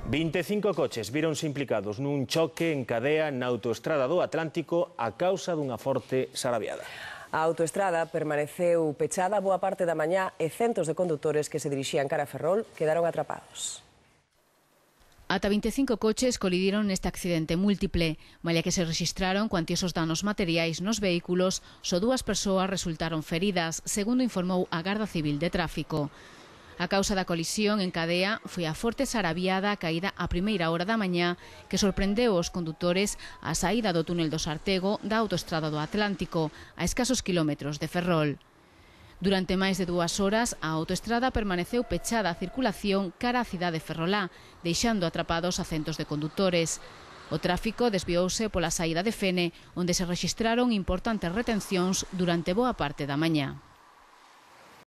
25 coches víronse implicados nun choque en cadea na autoestrada do Atlántico a causa dunha forte sarabiada. A autoestrada permaneceu pechada boa parte da mañá e centos de condutores que se dirixían cara a Ferrol quedaron atrapados. Ata 25 coches colidiron neste accidente múltiple. Malia que se rexistraron cuantiosos danos materiais nos vehículos, só 2 persoas resultaron feridas, segundo informou a Garda Civil de Tráfico. A causa da colisión en cadea foi a forte sarabiada caída a primeira hora da mañá que sorprendeu os condutores á saída do túnel do Sartego da autoestrada do Atlántico, a escasos kilómetros de Ferrol. Durante máis de 2 horas, a autoestrada permaneceu pechada a circulación cara á cidade ferrolá, deixando atrapados a centos de condutores. O tráfico desviouse pola saída de Fene, onde se rexistraron importantes retencións durante boa parte da mañá.